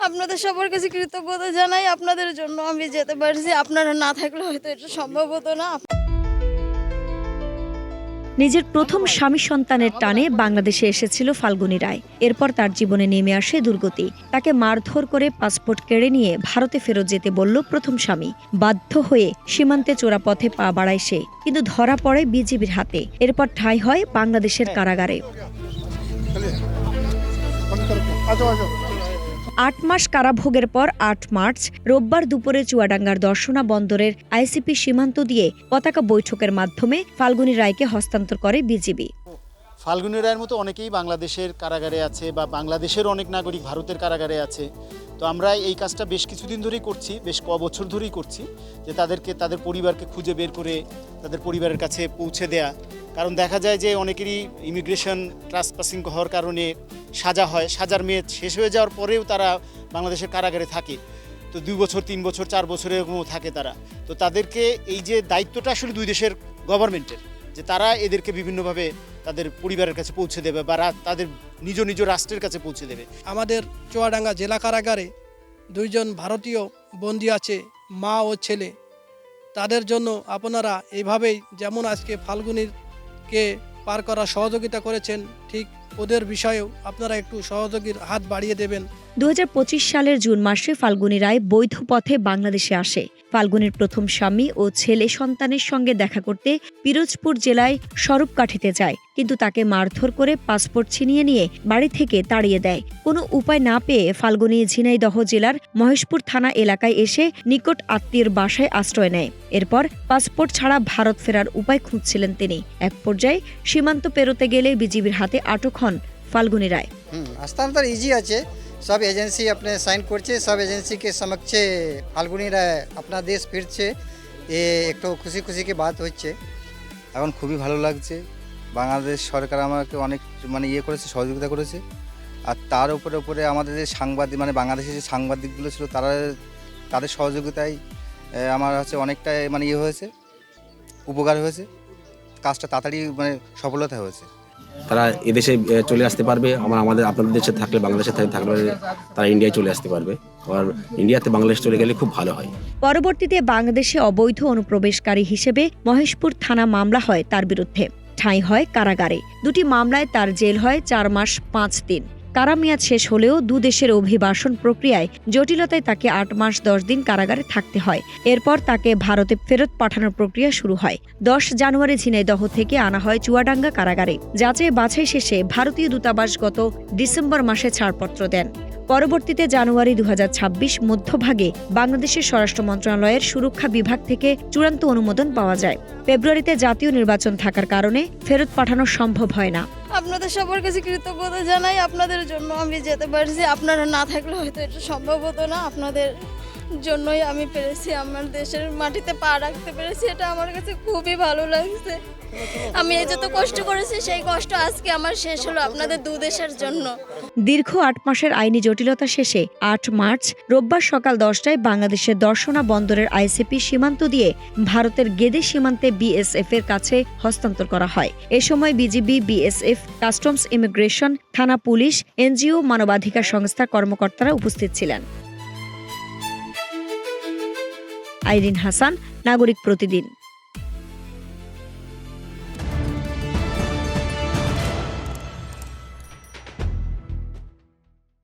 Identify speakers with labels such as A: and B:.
A: আপনাদের সবার কাছে কৃতজ্ঞতা জানাই। আপনাদের জন্য আমি যেতে পারছি। আপনারা না থাকলে হয়তো এটা সম্ভব হতো না।
B: নিজের প্রথম স্বামী সন্তানের টানে বাংলাদেশে এসেছিল ফাল্গুনী রায়। এরপর তার জীবনে নেমে আসে দুর্গতি। তাকে মারধর করে পাসপোর্ট কেড়ে নিয়ে ভারতে ফেরত যেতে বলল প্রথম স্বামী। বাধ্য হয়ে সীমান্তে চোরাপথে পা বাড়ায় সে, কিন্তু ধরা পড়ে বিজিবির হাতে। এরপর ঠাঁই হয় বাংলাদেশের কারাগারে। ৮ মাস কারাভোগের পর ৮ মার্চ রোববার দুপুরে চুয়াডাঙ্গার দর্শনা বন্দরের আইসিপি সীমান্ত দিয়ে পতাকা বৈঠকের মাধ্যমে ফাল্গুনী রায়কে হস্তান্তর করে বিজিবি।
C: ফাল্গুনী রায়ের মতো অনেকেই বাংলাদেশের কারাগারে আছে বা বাংলাদেশের অনেক নাগরিক ভারতের কারাগারে আছে। তো আমরা এই কাজটা বেশ কিছুদিন ধরেই করছি, বেশ বছর ধরেই করছি, যে তাদেরকে তাদের পরিবারকে খুঁজে বের করে তাদের পরিবারের কাছে পৌঁছে দেয়া। কারণ দেখা যায় যে অনেকেরই ইমিগ্রেশন ট্রাসপাসিং হওয়ার কারণে সাজা হয়, সাজার মেয়াদ শেষ হয়ে যাওয়ার পরেও তারা বাংলাদেশের কারাগারে থাকে। তো 2 বছর 3 বছর 4 বছর এরকমও থাকে তারা। তো তাদেরকে এই যে দায়িত্বটা আসলে দুই দেশের গভর্নমেন্টের, যে তারা এদেরকে বিভিন্নভাবে তাদের পরিবারের কাছে পৌঁছে দেবে বা তাদের নিজ নিজ রাষ্ট্রের কাছে পৌঁছে দেবে।
D: আমাদের চুয়াডাঙ্গা জেলা কারাগারে 2 জন ভারতীয় বন্দী আছে, মা ও ছেলে। তাদের জন্য আপনারা এইভাবেই যেমন আজকে ফাল্গুনীকে পার করার সহযোগিতা করেছেন, ঠিক ওদের বিষয়েও আপনারা একটু সহযোগীর হাত বাড়িয়ে দেবেন।
B: 2025 সালের জুন মাসে ফাল্গুনী রায় বৈধ পথে বাংলাদেশে আসে। ফাল্গুনীর প্রথম স্বামী ও ছেলে সন্তানের সঙ্গে দেখা করতে পিরোজপুর জেলায় স্বরূপকাঠিতে যায়, কিন্তু তাকে মারধর করে পাসপোর্ট ছিনিয়ে নিয়ে বাড়ি থেকে তাড়িয়ে দেয়। কোনো উপায় না পেয়ে ফাল্গুনী ঝিনাইদহ জেলার মহেশপুর থানা এলাকায় এসে নিকট আত্মীয়ের বাসায় আশ্রয় নেয়। এরপর পাসপোর্ট ছাড়া ভারত ফেরার উপায় খুঁজছিলেন তিনি। এক পর্যায়ে সীমান্ত পেরোতে গেলে বিজিবির হাতে আটক হন ফাল্গুনী রায়।
E: हस्तांतर इजी আছে, সব এজেন্সি আপনি সাইন করছে, সব এজেন্সিকে সমক্ষে ফাল্গুনী রায় আপনার দেশ ফিরছে। এ একটু খুশি খুশি কি বাত হচ্ছে।
F: এখন খুবই ভালো লাগছে। বাংলাদেশ সরকার আমাকে অনেক করেছে, সহযোগিতা করেছে। আর তার উপরে আমাদের যে সাংবাদিক বাংলাদেশের যে সাংবাদিকগুলো ছিল তাদের সহযোগিতায় আমার অনেকটাই হয়েছে, উপকার হয়েছে। কাজটা তাড়াতাড়ি সফলতা হয়েছে।
G: তারা এদেশে চলে আসতে পারবে, আপনাদের দেশে থাকলে, বাংলাদেশে থাকলে তারা ইন্ডিয়ায় চলে আসতে পারবে। আর ইন্ডিয়াতে বাংলাদেশ চলে গেলে খুব ভালো হয়।
B: পরবর্তীতে বাংলাদেশে অবৈধ অনুপ্রবেশকারী হিসেবে মহেশপুর থানা মামলা হয় তার বিরুদ্ধে। ঠাঁই হয় কারাগারে। 2টি মামলায় তার জেল হয় 4 মাস 5 দিন। কারামেয়াদ শেষ হলেও দুদেশের অভিবাসন প্রক্রিয়ায় জটিলতায় তাকে 8 মাস 10 দিন কারাগারে থাকতে হয়। এরপর তাকে ভারতে ফেরত পাঠানোর প্রক্রিয়া শুরু হয়। 10 জানুয়ারি ঝিনাইদহ থেকে আনা হয় চুয়াডাঙ্গা কারাগারে। যাচাই বাছাই শেষে ভারতীয় দূতাবাস গত ডিসেম্বর মাসে ছাড়পত্র দেন। পরবর্তীতে জানুয়ারি 2026 মধ্যভাগে বাংলাদেশের স্বরাষ্ট্র মন্ত্রণালয়ের সুরক্ষা বিভাগ থেকে চূড়ান্ত অনুমোদন পাওয়া যায়। ফেব্রুয়ারিতে জাতীয় নির্বাচন থাকার কারণে ফেরত পাঠানো সম্ভব হয় না।
A: আপনাদের সবার কাছে কৃতজ্ঞতা জানাই। আপনাদের জন্য আমি যেতে পারছি। আপনারা না থাকলে হয়তো এটা সম্ভব হতো না। আপনাদের জন্যই আমি পেরেছি, আমার দেশের মাটিতে পা রাখতে পেরেছি। এটা আমার কাছে খুবই ভালো লাগছে। আমি এই যত কষ্ট করেছি সেই কষ্ট আজকে আমার শেষ হলো আপনাদের 2 দেশের জন্য।
B: দীর্ঘ 8 মাসের আইনি জটিলতা শেষে 8 মার্চ রোববার সকাল 10টায় বাংলাদেশের দর্শনা বন্দরের আইসিপি সীমান্ত দিয়ে ভারতের গেদে সীমান্তে বিএসএফ এর কাছে হস্তান্তর করা হয়। এ সময় বিজিবি, বিএসএফ, কাস্টমস, ইমিগ্রেশন, থানা পুলিশ, এনজিও, মানবাধিকার সংস্থার কর্মকর্তারা উপস্থিত ছিলেন। আইরিন হাসান, নাগরিক প্রতিদিন।